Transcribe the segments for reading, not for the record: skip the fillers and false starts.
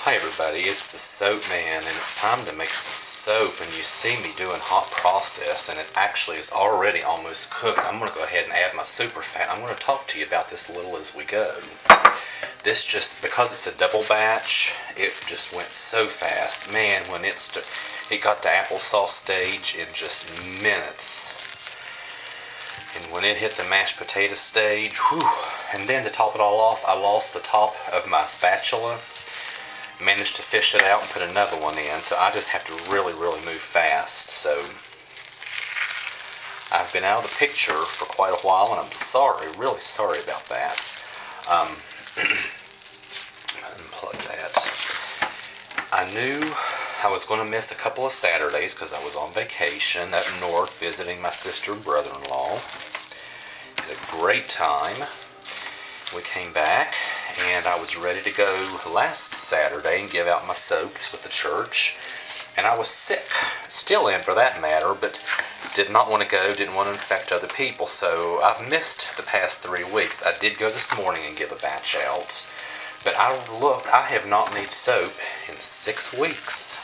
Hi everybody, it's the Soap Man, and it's time to make some soap. And you see me doing hot process, and it actually is already almost cooked. I'm going to go ahead and add my super fat. I'm going to talk to you about this a little as we go. This just, because it's a double batch, it just went so fast. Man, when it got to applesauce stage in just minutes. And when it hit the mashed potato stage, whew, and then to top it all off, I lost the top of my spatula. Managed to fish it out and put another one in, so I just have to really move fast. So I've been out of the picture for quite a while, and I'm sorry, really sorry about that. Unplug that. I knew I was going to miss a couple of Saturdays because I was on vacation up north visiting my sister and brother-in-law. Had a great time. We came back, and I was ready to go last Saturday and give out my soaps with the church. And I was sick, still am for that matter, but did not want to go, didn't want to infect other people. So I've missed the past 3 weeks. I did go this morning and give a batch out. But I have not made soap in 6 weeks.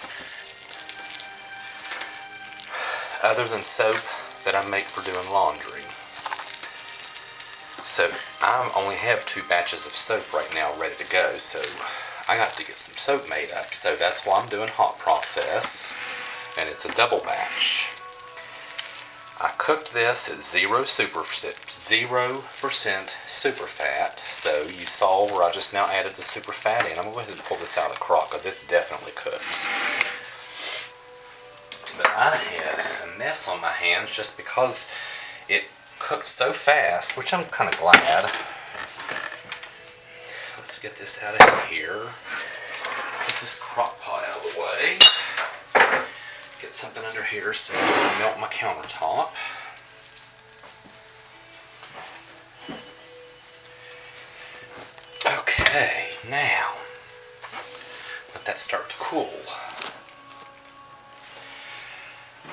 Other than soap that I make for doing laundry. So I only have 2 batches of soap right now ready to go, so I got to get some soap made up. So that's why I'm doing hot process, and it's a double batch. I cooked this at 0% super fat, so you saw where I just now added the super fat in. I'm going to go ahead and pull this out of the crock because it's definitely cooked. But I had a mess on my hands just because it cooked so fast, which I'm kind of glad. Let's get this out of here. Get this crock pot out of the way. Get something under here so I don't melt my countertop. Okay, now let that start to cool.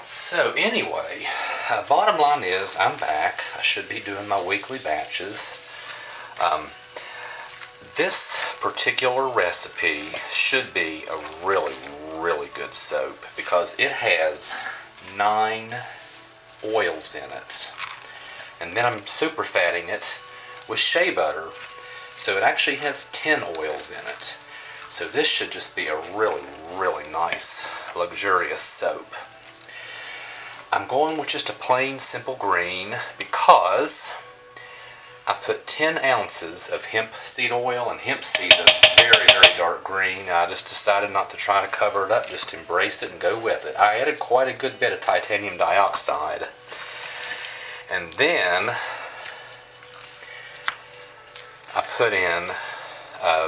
So anyway, bottom line is I'm back. I should be doing my weekly batches. This particular recipe should be a really good soap because it has 9 oils in it. And then I'm super fatting it with shea butter. So it actually has 10 oils in it. So this should just be a really nice, luxurious soap. I'm going with just a plain simple green because I put 10 ounces of hemp seed oil, and hemp seed is very dark green. I just decided not to try to cover it up, just embrace it and go with it. I added quite a good bit of titanium dioxide. And then I put in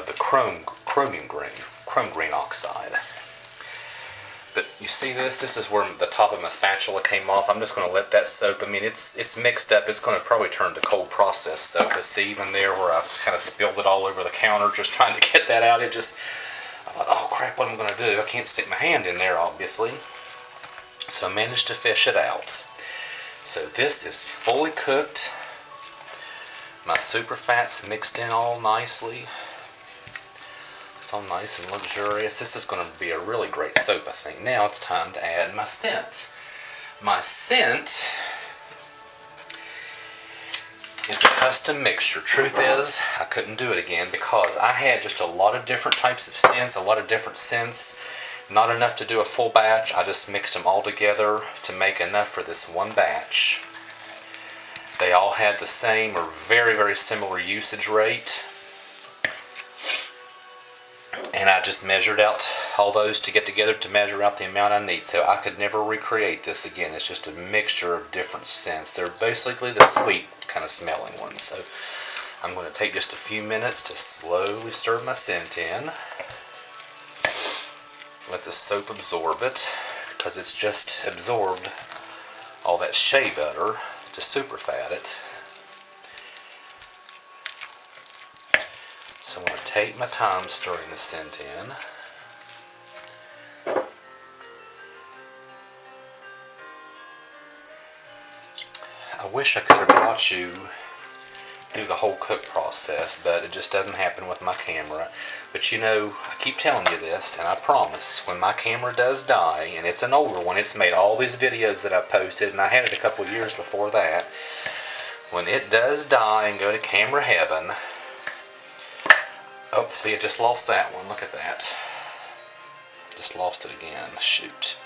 the chrome green oxide. But you see this is where the top of my spatula came off. I'm just going to let that soak. I mean, it's mixed up. It's going to probably turn to cold process soap. But see, even there where I just kind of spilled it all over the counter just trying to get that out, I thought, oh crap, what am I going to do? I can't stick my hand in there, obviously. So I managed to fish it out. So this is fully cooked. My super fat's mixed in all nicely. It's all nice and luxurious. This is going to be a really great soap, I think. Now it's time to add my scent. My scent is a custom mixture. Truth is, I couldn't do it again because I had just a lot of different types of scents, a lot of different scents. Not enough to do a full batch. I just mixed them all together to make enough for this one batch. They all had the same or very similar usage rate. And I just measured out all those to get together to measure out the amount I need. So I could never recreate this again. It's just a mixture of different scents. They're basically the sweet kind of smelling ones. So I'm going to take just a few minutes to slowly stir my scent in. Let the soap absorb it, because it's just absorbed all that shea butter to super fat it. So I'm going to take my time stirring the scent in. I wish I could have brought you through the whole cook process, but it just doesn't happen with my camera. But you know, I keep telling you this, and I promise, when my camera does die, and it's an older one, it's made all these videos that I've posted, and I had it a couple of years before that. When it does die and go to camera heaven, oh, see, I just lost that one. Look at that. Just lost it again. Shoot.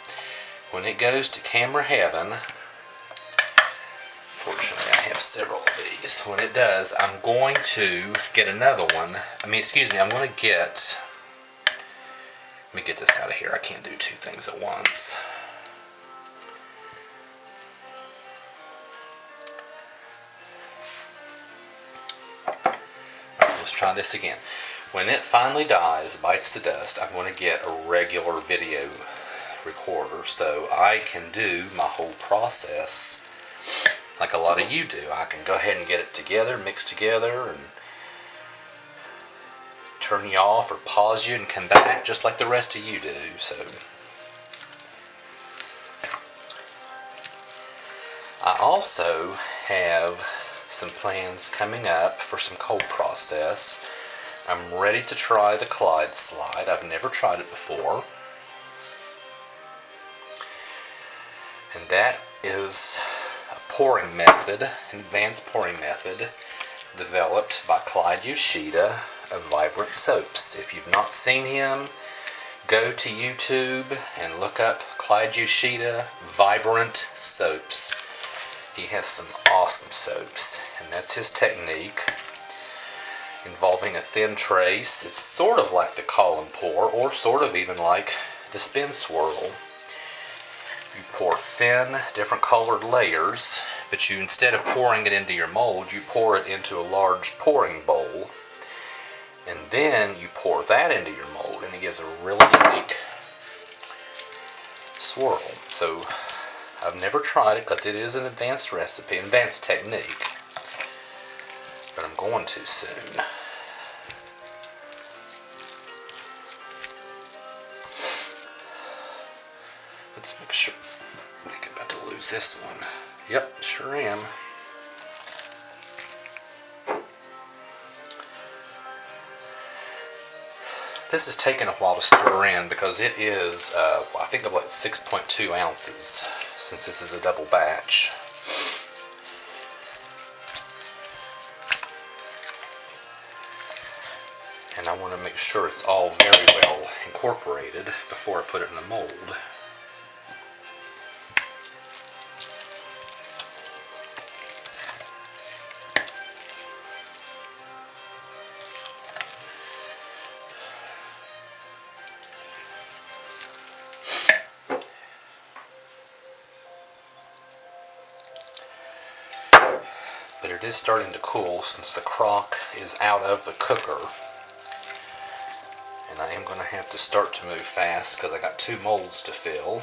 When it goes to camera heaven, fortunately I have several of these. When it does, I'm going to get another one. I'm going to get, let me get this out of here. I can't do two things at once. Alright, let's try this again. When it finally dies, bites the dust, I'm going to get a regular video recorder so I can do my whole process like a lot of you do. I can go ahead and get it together, mix together, and turn you off or pause you and come back just like the rest of you do. So I also have some plans coming up for some cold process. I'm ready to try the Clyde slide. I've never tried it before. And that is a pouring method, an advanced pouring method developed by Clyde Yoshida of Vibrant Soaps. If you've not seen him, go to YouTube and look up Clyde Yoshida Vibrant Soaps. He has some awesome soaps, and that's his technique, involving a thin trace. It's sort of like the call and pour, or sort of even like the spin swirl. You pour thin, different colored layers, but you, instead of pouring it into your mold, you pour it into a large pouring bowl, and then you pour that into your mold, and it gives a really unique swirl. So I've never tried it because it is an advanced recipe, advanced technique, but I'm going to soon. Let's make sure. I think I'm about to lose this one. Yep, sure am. This is taking a while to stir in because it is, I think about 6.2 ounces, since this is a double batch. And I want to make sure it's all very well incorporated before I put it in the mold. But it is starting to cool since the crock is out of the cooker. And I am going to have to start to move fast because I got 2 molds to fill.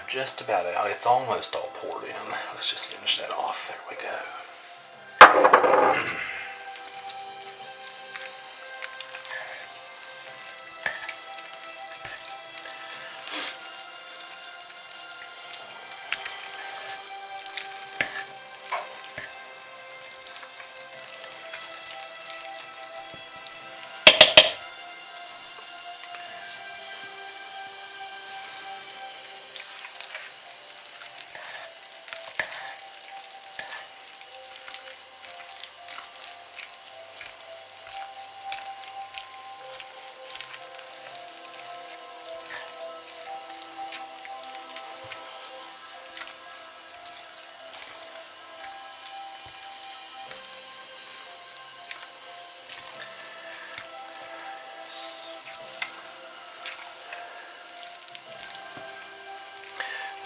Just about out. It's almost all poured in. Let's just finish that off. There we go.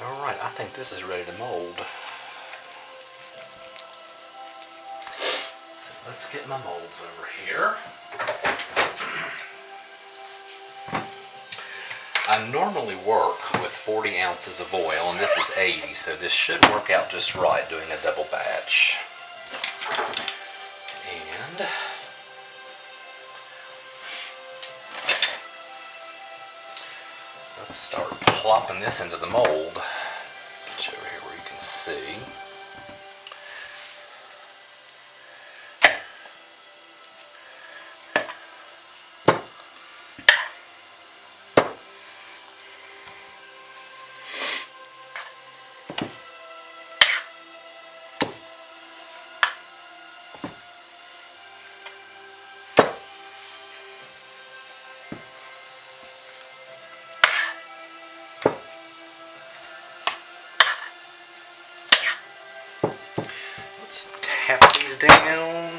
Alright, I think this is ready to mold. So let's get my molds over here. I normally work with 40 ounces of oil, and this is 80, so this should work out just right doing a double batch. let's start plopping this into the mold. Get you over here where you can see. Let's tap these down.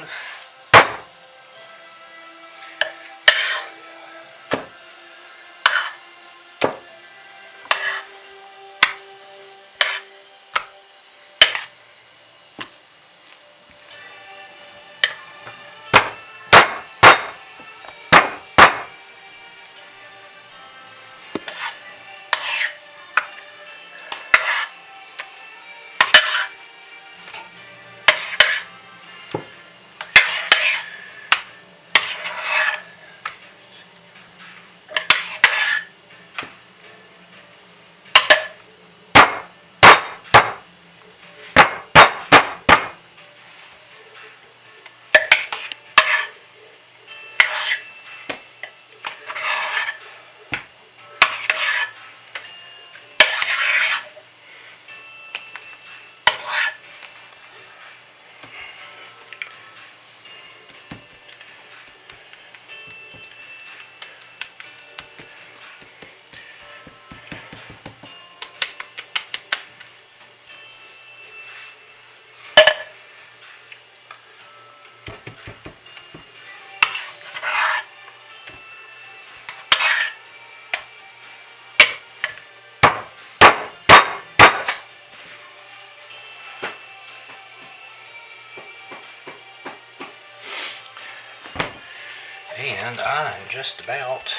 And I'm just about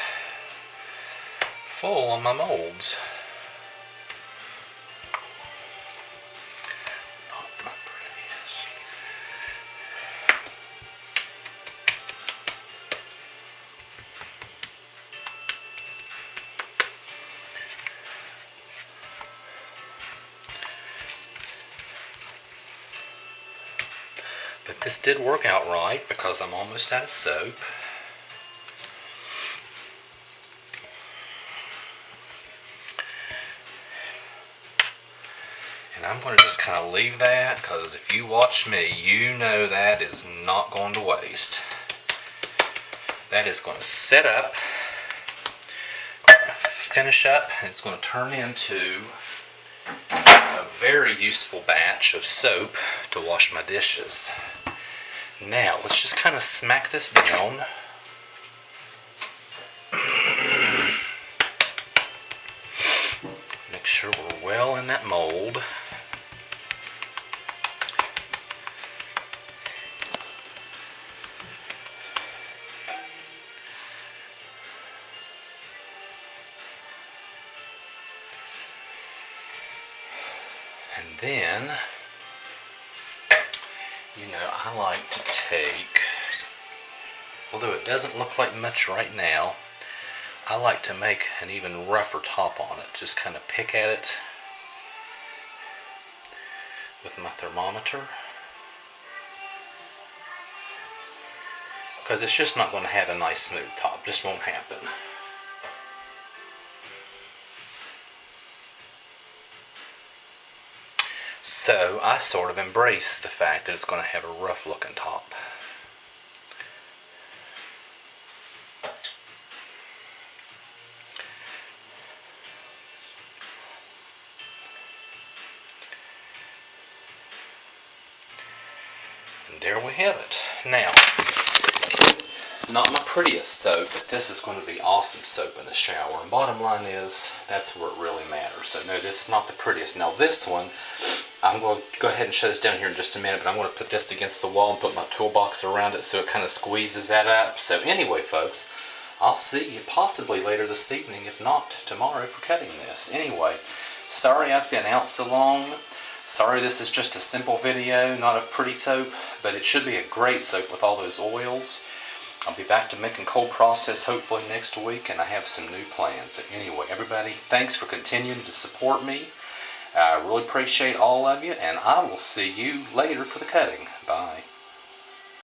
full on my molds. But this did work out right because I'm almost out of soap. And I'm going to just kind of leave that, because if you watch me, you know that is not going to waste. That is going to set up, finish up, and it's going to turn into a very useful batch of soap to wash my dishes. Now, let's just kind of smack this down. Make sure we're well in that mold. And then, I like to take, although it doesn't look like much right now, I like to make an even rougher top on it. Just kind of pick at it with my thermometer, because it's just not going to have a nice smooth top. Just won't happen. So I sort of embrace the fact that it's going to have a rough looking top. And there we have it. Now, not my prettiest soap, but this is going to be awesome soap in the shower. And bottom line is, that's where it really matters. So no, this is not the prettiest. Now this one, I'm going to go ahead and shut this down here in just a minute, but I'm going to put this against the wall and put my toolbox around it so it kind of squeezes that up. So anyway, folks, I'll see you possibly later this evening, if not tomorrow, for cutting this. Anyway, sorry I've been out so long. Sorry this is just a simple video, not a pretty soap, but it should be a great soap with all those oils. I'll be back to making cold process hopefully next week, and I have some new plans. So anyway, everybody, thanks for continuing to support me. I really appreciate all of you, and I will see you later for the cutting. Bye.